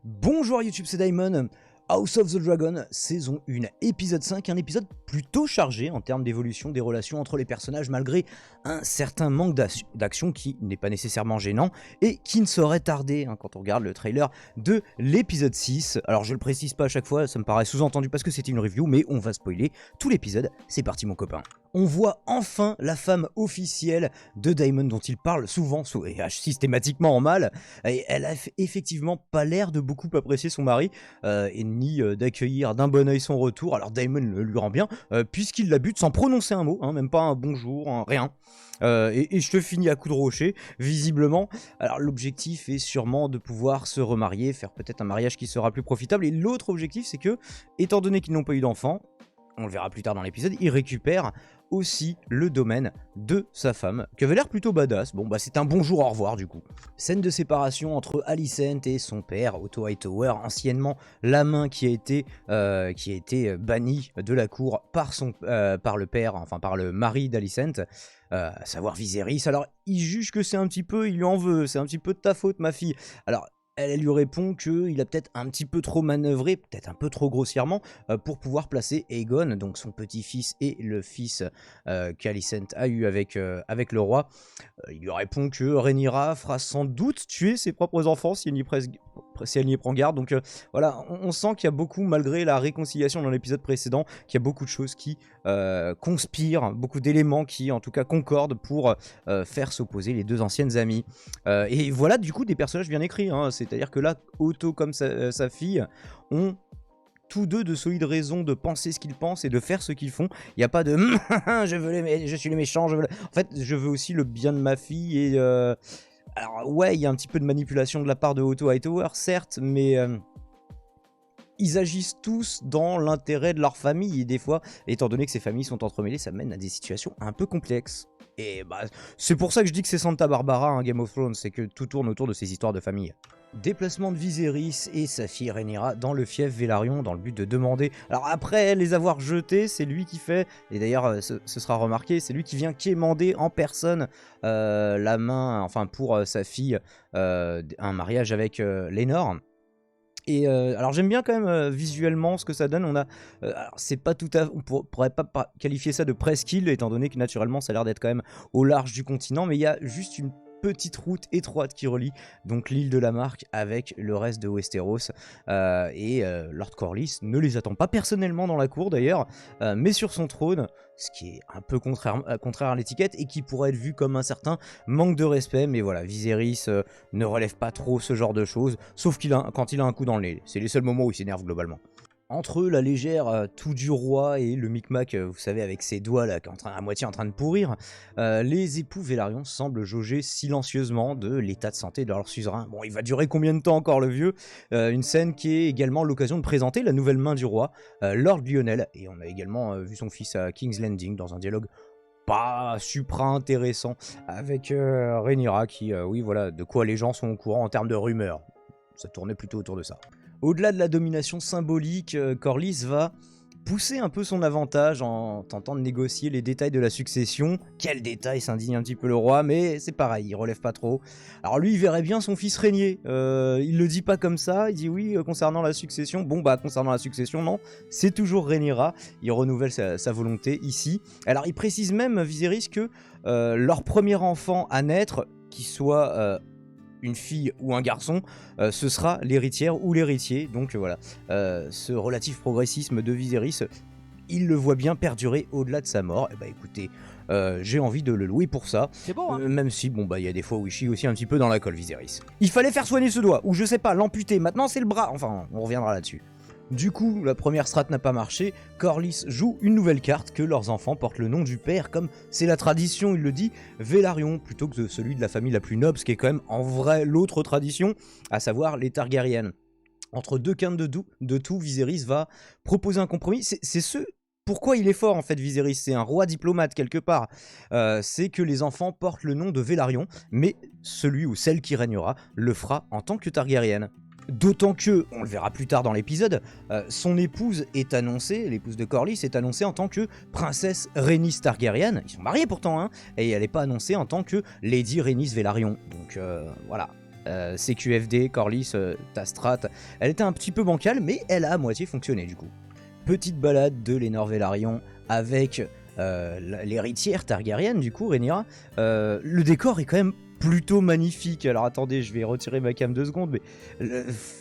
Bonjour YouTube, c'est Daimon. House of the Dragon, saison 1, épisode 5, un épisode plutôt chargé en termes d'évolution des relations entre les personnages malgré un certain manque d'action qui n'est pas nécessairement gênant et qui ne saurait tarder quand on regarde le trailer de l'épisode 6. Alors je le précise pas à chaque fois, ça me paraît sous-entendu parce que c'était une review, mais on va spoiler tout l'épisode, c'est parti mon copain. On voit enfin la femme officielle de Daimon dont il parle souvent, et systématiquement en mal, et elle a effectivement pas l'air de beaucoup apprécier son mari, et ni d'accueillir d'un bon oeil son retour. Alors Daimon le lui rend bien, puisqu'il la bute sans prononcer un mot, même pas un bonjour, rien. Et je te finis à coup de rocher, visiblement. Alors l'objectif est sûrement de pouvoir se remarier, faire peut-être un mariage qui sera plus profitable, et l'autre objectif c'est que, étant donné qu'ils n'ont pas eu d'enfant, on le verra plus tard dans l'épisode, il récupère aussi le domaine de sa femme, qui avait l'air plutôt badass. Bon bah c'est un bonjour au revoir du coup. Scène de séparation entre Alicent et son père, Otto Hightower, anciennement la main qui a été bannie de la cour par le père, enfin par le mari d'Alicent, à savoir Viserys. Alors il juge que c'est un petit peu, il lui en veut, c'est un petit peu de ta faute ma fille. Alors elle lui répond qu'il a peut-être un petit peu trop manœuvré, peut-être un peu trop grossièrement, pour pouvoir placer Aegon, donc son petit-fils et le fils qu'Alicent a eu avec le roi. Il lui répond que Rhaenyra fera sans doute tuer ses propres enfants si elle n'y prend garde. Donc voilà, on sent qu'il y a beaucoup, malgré la réconciliation dans l'épisode précédent, qu'il y a beaucoup de choses qui conspirent, beaucoup d'éléments qui en tout cas concordent pour faire s'opposer les deux anciennes amies. Et voilà du coup des personnages bien écrits, c'est-à-dire que là, Otto comme sa fille ont tous deux de solides raisons de penser ce qu'ils pensent et de faire ce qu'ils font. Il n'y a pas de je suis le méchant, en fait je veux aussi le bien de ma fille. Et alors ouais, il y a un petit peu de manipulation de la part de Otto Hightower certes, mais ils agissent tous dans l'intérêt de leur famille, et des fois, étant donné que ces familles sont entremêlées, ça mène à des situations un peu complexes. Et bah, c'est pour ça que je dis que c'est Santa Barbara, Game of Thrones, c'est que tout tourne autour de ces histoires de famille. Déplacement de Viserys et sa fille Rhaenyra dans le fief Velaryon dans le but de demander... Alors après les avoir jetés, c'est lui qui fait, et d'ailleurs ce sera remarqué, c'est lui qui vient quémander en personne la main, enfin pour sa fille, un mariage avec Laenor. Et alors j'aime bien quand même visuellement ce que ça donne. Alors c'est pas tout à, on pourrait pas qualifier ça de presqu'île étant donné que naturellement ça a l'air d'être quand même au large du continent, mais il y a juste une petite route étroite qui relie donc l'île de la Marque avec le reste de Westeros, et Lord Corlys ne les attend pas personnellement dans la cour d'ailleurs, mais sur son trône, ce qui est un peu contraire à l'étiquette et qui pourrait être vu comme un certain manque de respect. Mais voilà, Viserys ne relève pas trop ce genre de choses, sauf quand il a un coup dans le nez. C'est les seuls moments où il s'énerve globalement. Entre la légère toux du roi et le micmac, vous savez, avec ses doigts là, à moitié en train de pourrir, les époux Velaryon semblent jauger silencieusement de l'état de santé de leur suzerain. Bon, il va durer combien de temps encore le vieux? Une scène qui est également l'occasion de présenter la nouvelle main du roi, Lord Lionel, et on a également vu son fils à King's Landing dans un dialogue pas supra intéressant avec Rhaenyra qui, oui voilà, de quoi les gens sont au courant en termes de rumeurs. Ça tournait plutôt autour de ça. Au-delà de la domination symbolique, Corlys va pousser un peu son avantage en tentant de négocier les détails de la succession. Quel détail, s'indigne un petit peu le roi, mais c'est pareil, il relève pas trop. Alors lui, il verrait bien son fils régner. Il le dit pas comme ça, il dit oui concernant la succession. Bon bah concernant la succession, non, c'est toujours Rhaenyra. Il renouvelle sa volonté ici. Alors il précise même, Viserys, que leur premier enfant à naître, qui soit... une fille ou un garçon, ce sera l'héritière ou l'héritier. Donc voilà, ce relatif progressisme de Viserys, il le voit bien perdurer au-delà de sa mort. Et bah écoutez, j'ai envie de le louer pour ça. C'est bon, même si, bon bah il y a des fois où il chie aussi un petit peu dans la colle, Viserys. Il fallait faire soigner ce doigt, ou je sais pas, l'amputer, maintenant c'est le bras, enfin on reviendra là-dessus. Du coup, la première strat n'a pas marché, Corlys joue une nouvelle carte, que leurs enfants portent le nom du père, comme c'est la tradition, il le dit, Velaryon, plutôt que celui de la famille la plus noble, ce qui est quand même en vrai l'autre tradition, à savoir les Targaryen. Entre deux quintes de tout, Viserys va proposer un compromis, c'est ce... Pourquoi il est fort en fait Viserys, c'est un roi diplomate quelque part, c'est que les enfants portent le nom de Velaryon, mais celui ou celle qui régnera le fera en tant que Targaryen. D'autant que, on le verra plus tard dans l'épisode, son épouse est annoncée, l'épouse de Corlys est annoncée en tant que princesse Rhaenys Targaryen. Ils sont mariés pourtant, et elle n'est pas annoncée en tant que Lady Rhaenys Velaryon. Donc voilà. CQFD, Corlys, ta strat, elle était un petit peu bancale, mais elle a à moitié fonctionné du coup. Petite balade de Lénore Velaryon avec l'héritière Targaryenne, du coup, Rhaenyra. Le décor est quand même plutôt magnifique. Alors attendez, je vais retirer ma cam 2 secondes, mais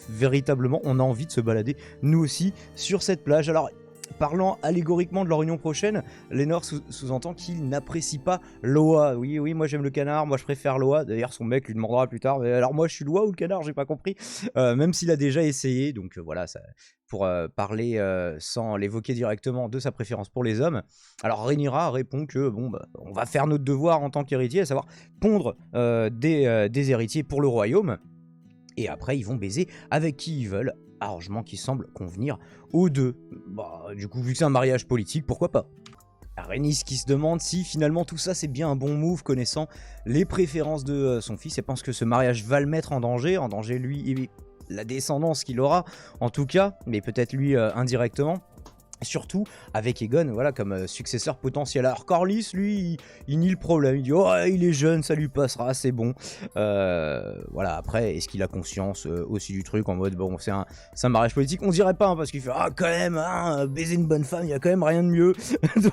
véritablement, on a envie de se balader, nous aussi, sur cette plage. Alors, parlant allégoriquement de leur union prochaine, Lénore sous-entend qu'il n'apprécie pas Loa. Oui, oui, moi j'aime le canard, moi je préfère Loa. D'ailleurs, son mec lui demandera plus tard, mais alors moi je suis Loa ou le canard, j'ai pas compris. Même s'il a déjà essayé, donc voilà, ça, pour parler sans l'évoquer directement de sa préférence pour les hommes. Alors Rhaenyra répond que bon, bah, on va faire notre devoir en tant qu'héritier, à savoir pondre des héritiers pour le royaume. Et après, ils vont baiser avec qui ils veulent, arrangement qui semble convenir aux deux. Bah, du coup, vu que c'est un mariage politique, pourquoi pas? Rhaenys qui se demande si finalement tout ça c'est bien un bon move connaissant les préférences de son fils et pense que ce mariage va le mettre en danger lui et la descendance qu'il aura en tout cas, mais peut-être lui indirectement. Surtout avec Aegon, voilà, comme successeur potentiel. Alors Corlys, lui, il nie le problème. Il dit oh, il est jeune, ça lui passera, c'est bon. Voilà. Après, est-ce qu'il a conscience aussi du truc en mode bon, c'est un mariage politique? On dirait pas, hein, parce qu'il fait ah quand même, hein, baiser une bonne femme, il y a quand même rien de mieux.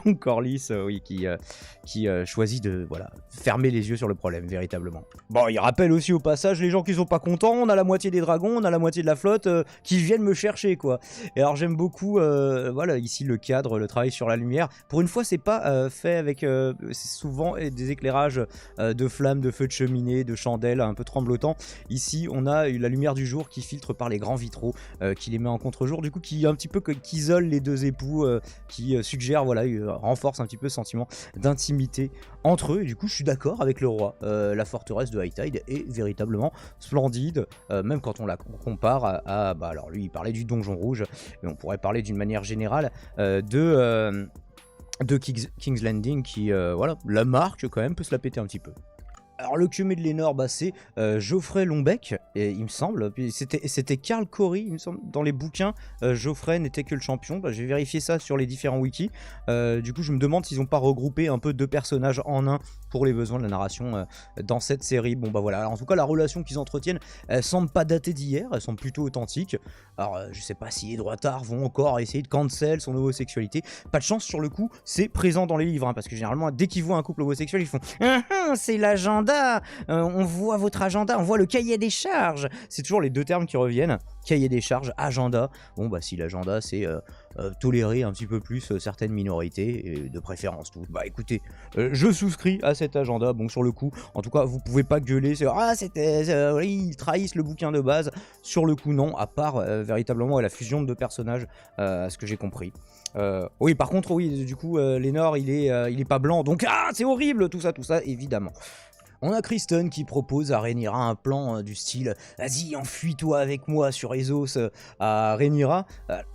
Donc Corlys, oui, qui choisit de voilà fermer les yeux sur le problème véritablement. Bon, il rappelle aussi au passage les gens qui sont pas contents. On a la moitié des dragons, on a la moitié de la flotte qui viennent me chercher quoi. Et alors j'aime beaucoup, voilà. Ici le cadre, le travail sur la lumière. Pour une fois, c'est pas fait avec c'est souvent des éclairages de flammes, de feux de cheminée, de chandelles un peu tremblotants. Ici, on a la lumière du jour qui filtre par les grands vitraux, qui les met en contre-jour, du coup, qui un petit peu qui isole les deux époux, qui suggère, voilà, renforce un petit peu ce sentiment d'intimité entre eux. Et du coup, je suis d'accord avec le roi. La forteresse de High Tide est véritablement splendide, même quand on la compare à bah alors lui, il parlait du Donjon Rouge, mais on pourrait parler d'une manière générale de King's Landing qui, voilà, la marque quand même peut se la péter un petit peu. Alors le QME de Lénore, bah, c'est Geoffrey Longbec, et, il me semble, puis c'était Karl Corey, il me semble, dans les bouquins, Geoffrey n'était que le champion, bah, j'ai vérifié ça sur les différents wikis, du coup je me demande s'ils n'ont pas regroupé un peu deux personnages en un pour les besoins de la narration dans cette série. Bon bah voilà, alors, en tout cas la relation qu'ils entretiennent, elle semble pas datée d'hier, elle semble plutôt authentique. Alors je sais pas si les droitards vont encore essayer de cancel son homosexualité, pas de chance sur le coup, c'est présent dans les livres, hein, parce que généralement dès qu'ils voient un couple homosexuel ils font c'est l'agenda. On voit votre agenda, on voit le cahier des charges. C'est toujours les deux termes qui reviennent. Cahier des charges, agenda. Bon bah si l'agenda c'est tolérer un petit peu plus certaines minorités et de préférence tout. Bah écoutez, je souscris à cet agenda. Bon sur le coup, en tout cas vous pouvez pas gueuler. C'est ils trahissent le bouquin de base. Sur le coup non, à part véritablement la fusion de deux personnages, à ce que j'ai compris. Oui par contre oui du coup Lénore il est pas blanc donc c'est horrible tout ça évidemment. On a Criston qui propose à Rhaenyra un plan du style « Vas-y, enfuis-toi avec moi sur Essos à Rhaenyra ».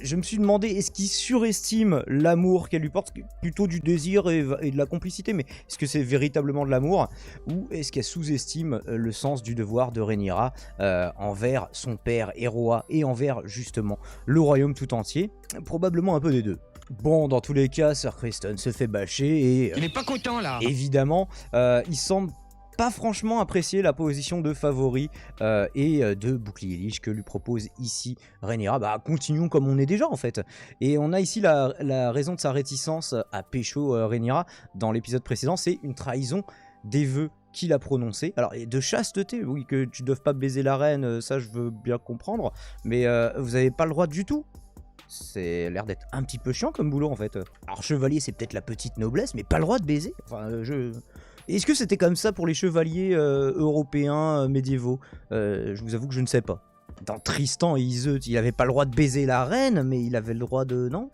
Je me suis demandé, est-ce qu'il surestime l'amour qu'elle lui porte, plutôt du désir et de la complicité, mais est-ce que c'est véritablement de l'amour, ou est-ce qu'elle sous-estime le sens du devoir de Rhaenyra envers son père et roi et envers justement le royaume tout entier? Probablement un peu des deux. Bon, dans tous les cas, Sir Criston se fait bâcher et... Il n'est pas content là. Évidemment, il semble pas franchement apprécier la position de favori et de bouclier lige que lui propose ici Rhaenyra. Bah continuons comme on est déjà en fait. Et on a ici la raison de sa réticence à pécho Rhaenyra dans l'épisode précédent, c'est une trahison des vœux qu'il a prononcé. Alors de chasteté, oui, que tu ne dois pas baiser la reine, ça je veux bien comprendre, mais vous n'avez pas le droit du tout. C'est l'air d'être un petit peu chiant comme boulot en fait. Alors chevalier c'est peut-être la petite noblesse, mais pas le droit de baiser. Enfin Est-ce que c'était comme ça pour les chevaliers européens médiévaux? Je vous avoue que je ne sais pas. Dans Tristan et Iseut, il avait pas le droit de baiser la reine, mais il avait le droit de... Non?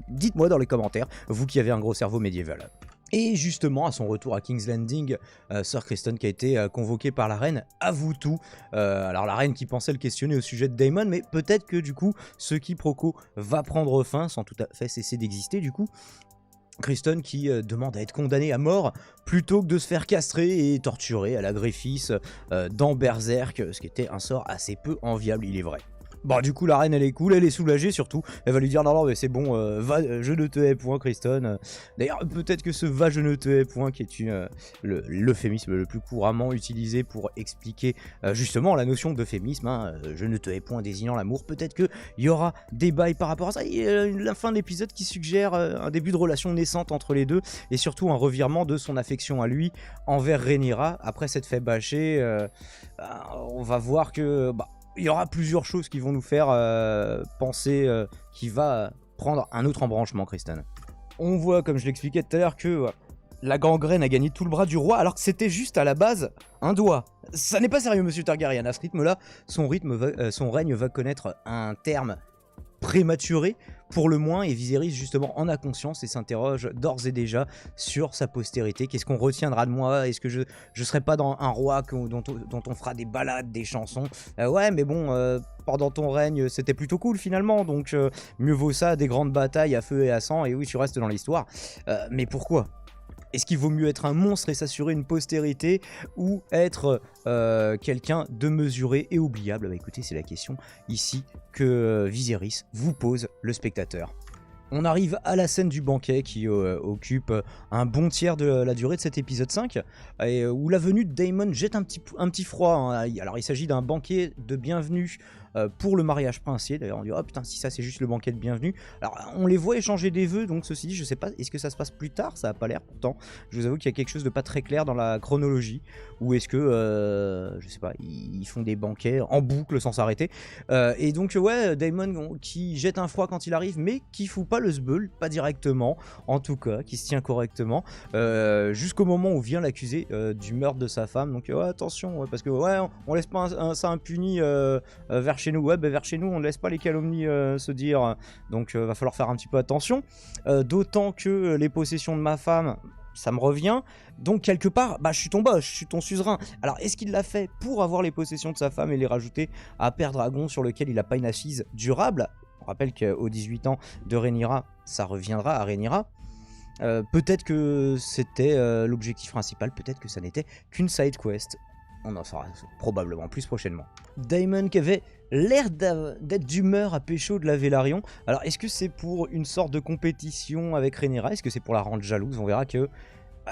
Dites-moi dans les commentaires, vous qui avez un gros cerveau médiéval. Et justement, à son retour à King's Landing, Sir Criston qui a été convoqué par la reine avoue tout. Alors la reine qui pensait le questionner au sujet de Daemon, mais peut-être que du coup, ce quiproquo va prendre fin sans tout à fait cesser d'exister du coup. Criston qui demande à être condamné à mort plutôt que de se faire castrer et torturer à la griffice dans Berserk, ce qui était un sort assez peu enviable, il est vrai. Bon, du coup, la reine, elle est cool, elle est soulagée surtout. Elle va lui dire non, mais c'est bon, va, je ne te hais point, Kristen. D'ailleurs, peut-être que ce va, je ne te hais point, qui est l'euphémisme le plus couramment utilisé pour expliquer justement la notion d'euphémisme, hein, je ne te hais point désignant l'amour. Peut-être qu'il y aura des bails par rapport à ça. Et la fin de l'épisode qui suggère un début de relation naissante entre les deux et surtout un revirement de son affection à lui envers Rhaenyra. Après cette fait bâcher, on va voir que. Il y aura plusieurs choses qui vont nous faire penser qu'il va prendre un autre embranchement, Kristen. On voit, comme je l'expliquais tout à l'heure, que la gangrène a gagné tout le bras du roi, alors que c'était juste à la base un doigt. Ça n'est pas sérieux, monsieur Targaryen. À ce rythme-là, son règne va connaître un terme prématuré pour le moins, et Viserys justement en a conscience et s'interroge d'ores et déjà sur sa postérité. Qu'est-ce qu'on retiendra de moi? Est-ce que je serai pas dans un roi dont on fera des ballades, des chansons? Ouais, mais bon, pendant ton règne c'était plutôt cool finalement, donc mieux vaut ça, des grandes batailles à feu et à sang, et oui, tu restes dans l'histoire. Mais pourquoi? Est-ce qu'il vaut mieux être un monstre et s'assurer une postérité, ou être quelqu'un de mesuré et oubliable? Bah écoutez, c'est la question ici que Viserys vous pose, le spectateur. On arrive à la scène du banquet qui occupe un bon tiers de la durée de cet épisode 5, et où la venue de Daemon jette un petit froid, hein. Alors il s'agit d'un banquet de bienvenue pour le mariage princier. D'ailleurs on dit oh putain, si ça c'est juste le banquet de bienvenue. Alors on les voit échanger des vœux, donc ceci dit je sais pas, est-ce que ça se passe plus tard? Ça a pas l'air pourtant. Je vous avoue qu'il y a quelque chose de pas très clair dans la chronologie, ou est-ce que je sais pas, ils font des banquets en boucle sans s'arrêter. Et donc ouais, Daemon qui jette un froid quand il arrive, mais qui fout pas le sbeul, pas directement en tout cas, qui se tient correctement jusqu'au moment où vient l'accuser du meurtre de sa femme. Donc ouais, attention, ouais, parce que ouais, on laisse pas ça impuni vers chez nous. Ouais, bah, vers chez nous on ne laisse pas les calomnies se dire, donc va falloir faire un petit peu attention, d'autant que les possessions de ma femme, ça me revient, donc quelque part, bah, je suis ton boss, je suis ton suzerain. Alors est-ce qu'il l'a fait pour avoir les possessions de sa femme et les rajouter à Père Dragon, sur lequel il n'a pas une assise durable? On rappelle qu'aux 18 ans de Rhaenyra, ça reviendra à Rhaenyra. Peut-être que c'était l'objectif principal, peut-être que ça n'était qu'une side quest. On en saura probablement plus prochainement. Daemon qui avait l'air d'être d'humeur à pécho de la Velaryon. Alors est-ce que c'est pour une sorte de compétition avec Rhaenyra? Est-ce que c'est pour la rendre jalouse? On verra que...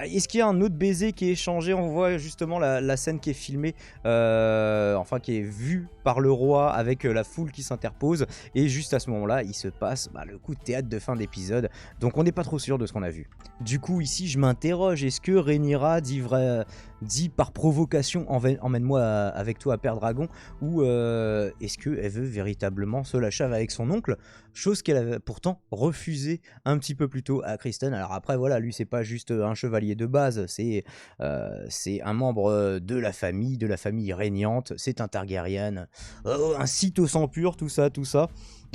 Est-ce qu'il y a un autre baiser qui est échangé? On voit justement la scène qui est filmée, enfin qui est vue par le roi avec la foule qui s'interpose. Et juste à ce moment-là, il se passe le coup de théâtre de fin d'épisode. Donc on n'est pas trop sûr de ce qu'on a vu. Du coup, ici, je m'interroge. Est-ce que Rhaenyra dit par provocation emmène-moi avec toi à Père Dragon, ou est-ce qu'elle veut véritablement se lâcher avec son oncle, chose qu'elle avait pourtant refusé un petit peu plus tôt à Kristen. Alors après voilà, lui c'est pas juste un chevalier de base, c'est un membre de la famille régnante, c'est un Targaryen, un site au sang pur, tout ça.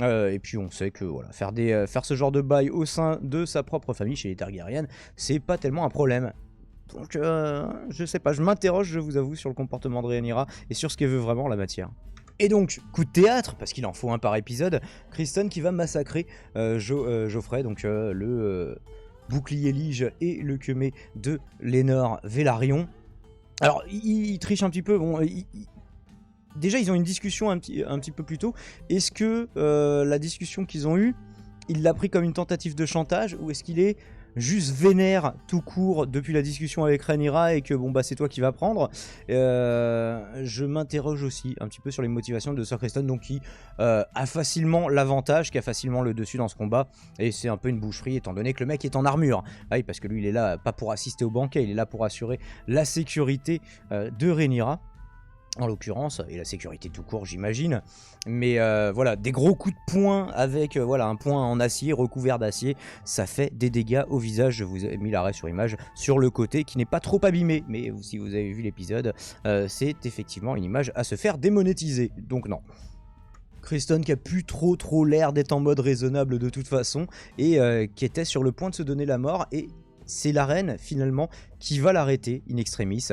Et puis on sait que voilà, faire ce genre de bail au sein de sa propre famille chez les Targaryen, c'est pas tellement un problème. Donc je sais pas, je m'interroge, je vous avoue, sur le comportement de Rhaenyra et sur ce qu'elle veut vraiment en la matière. Et donc, coup de théâtre, parce qu'il en faut un par épisode, Kristen qui va massacrer Joffrey, donc le bouclier lige et le queumé de Laenor Velaryon. Alors, il triche un petit peu, bon... Déjà, ils ont une discussion un petit peu plus tôt. Est-ce que la discussion qu'ils ont eue, il l'a pris comme une tentative de chantage, ou est-ce qu'il est juste vénère tout court depuis la discussion avec Rhaenyra et que bon bah c'est toi qui vas prendre? Je m'interroge aussi un petit peu sur les motivations de Sir Kristen, donc qui a facilement l'avantage, qui a facilement le dessus dans ce combat, et c'est un peu une boucherie étant donné que le mec est en armure. Ah oui, parce que lui il est là pas pour assister au banquet, il est là pour assurer la sécurité de Rhaenyra en l'occurrence, et la sécurité tout court j'imagine, mais voilà, des gros coups de poing avec voilà, un poing en acier, recouvert d'acier, ça fait des dégâts au visage. Je vous ai mis l'arrêt sur image sur le côté qui n'est pas trop abîmé, mais si vous avez vu l'épisode, c'est effectivement une image à se faire démonétiser, donc non. Kristen qui a plus trop l'air d'être en mode raisonnable de toute façon, et qui était sur le point de se donner la mort, et c'est la reine finalement qui va l'arrêter in extremis.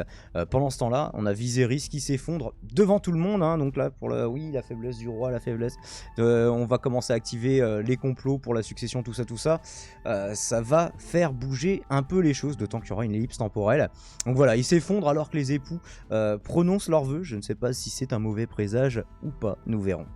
Pendant ce temps-là, on a Viserys qui s'effondre devant tout le monde, hein, donc là pour la faiblesse du roi, la faiblesse, on va commencer à activer les complots pour la succession, tout ça. Ça va faire bouger un peu les choses, d'autant qu'il y aura une ellipse temporelle. Donc voilà, il s'effondre alors que les époux prononcent leurs vœux. Je ne sais pas si c'est un mauvais présage ou pas, nous verrons.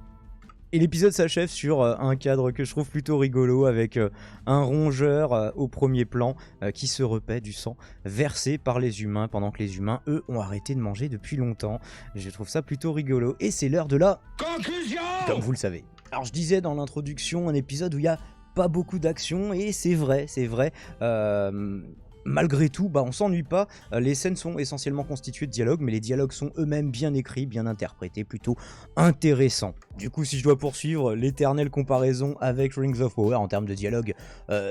Et l'épisode s'achève sur un cadre que je trouve plutôt rigolo avec un rongeur au premier plan qui se repaît du sang versé par les humains pendant que les humains, eux, ont arrêté de manger depuis longtemps. Je trouve ça plutôt rigolo. Et c'est l'heure de la conclusion, comme vous le savez. Alors je disais dans l'introduction un épisode où il y a pas beaucoup d'action et c'est vrai. Malgré tout, on s'ennuie pas, les scènes sont essentiellement constituées de dialogues, mais les dialogues sont eux-mêmes bien écrits, bien interprétés, plutôt intéressants. Du coup, si je dois poursuivre l'éternelle comparaison avec Rings of Power en termes de dialogue,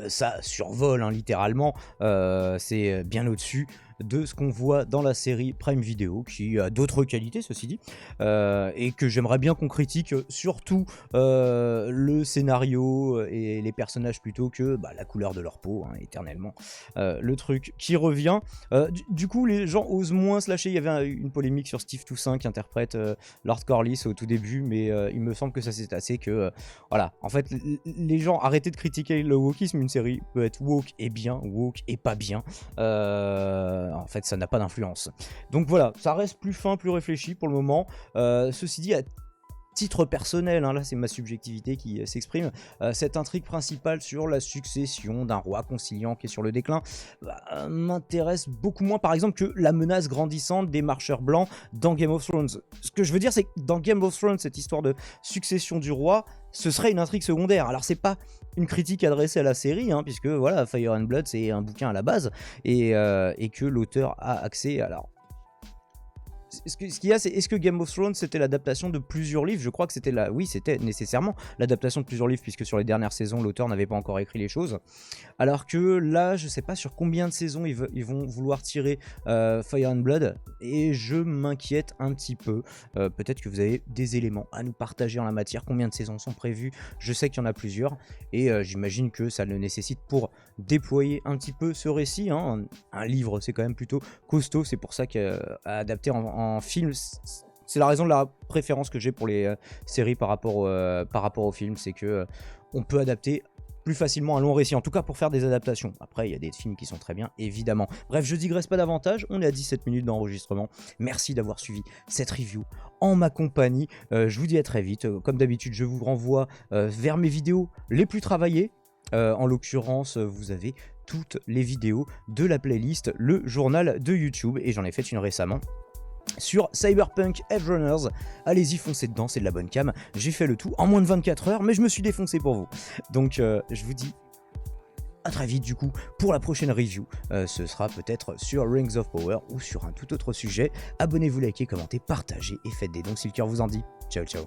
ça survole littéralement, c'est bien au-dessus de ce qu'on voit dans la série Prime Video, qui a d'autres qualités ceci dit, et que j'aimerais bien qu'on critique, surtout le scénario et les personnages plutôt que la couleur de leur peau, éternellement. Le truc qui revient, du coup les gens osent moins se lâcher. Il y avait une polémique sur Steve Toussaint qui interprète Lord Corlys au tout début, mais il me semble que ça s'est assez que voilà, en fait les gens arrêtez de critiquer le wokisme. Une série peut être woke et bien, woke et pas bien, en fait ça n'a pas d'influence. Donc voilà, ça reste plus fin, plus réfléchi pour le moment. Ceci dit, à titre personnel, là c'est ma subjectivité qui s'exprime, cette intrigue principale sur la succession d'un roi conciliant qui est sur le déclin m'intéresse beaucoup moins par exemple que la menace grandissante des marcheurs blancs dans Game of Thrones. Ce que je veux dire, c'est que dans Game of Thrones, cette histoire de succession du roi, ce serait une intrigue secondaire. Alors c'est pas une critique adressée à la série, puisque voilà, Fire and Blood c'est un bouquin à la base, et que l'auteur a accès. Alors ce qu'il y a, c'est est-ce que Game of Thrones c'était l'adaptation de plusieurs livres? Je crois que c'était oui, c'était nécessairement l'adaptation de plusieurs livres, puisque sur les dernières saisons, l'auteur n'avait pas encore écrit les choses. Alors que là, je sais pas sur combien de saisons ils vont vouloir tirer Fire and Blood, et je m'inquiète un petit peu. Peut-être que vous avez des éléments à nous partager en la matière. Combien de saisons sont prévues? Je sais qu'il y en a plusieurs, et j'imagine que ça le nécessite pour déployer un petit peu ce récit. Un livre, c'est quand même plutôt costaud, c'est pour ça qu'adapter en film, c'est la raison de la préférence que j'ai pour les séries par rapport au film, c'est que on peut adapter plus facilement un long récit, en tout cas pour faire des adaptations. Après, il y a des films qui sont très bien, évidemment. Bref, je digresse pas davantage, on est à 17 minutes d'enregistrement. Merci d'avoir suivi cette review en ma compagnie. Je vous dis à très vite. Comme d'habitude, je vous renvoie vers mes vidéos les plus travaillées. En l'occurrence, vous avez toutes les vidéos de la playlist Le Journal de YouTube, et j'en ai fait une récemment sur Cyberpunk Edgerunners. Allez-y, foncez dedans, c'est de la bonne cam. J'ai fait le tout en moins de 24 heures, mais je me suis défoncé pour vous. Donc je vous dis à très vite du coup pour la prochaine review. Ce sera peut-être sur Rings of Power ou sur un tout autre sujet. Abonnez-vous, likez, commentez, partagez et faites des dons si le cœur vous en dit. Ciao ciao.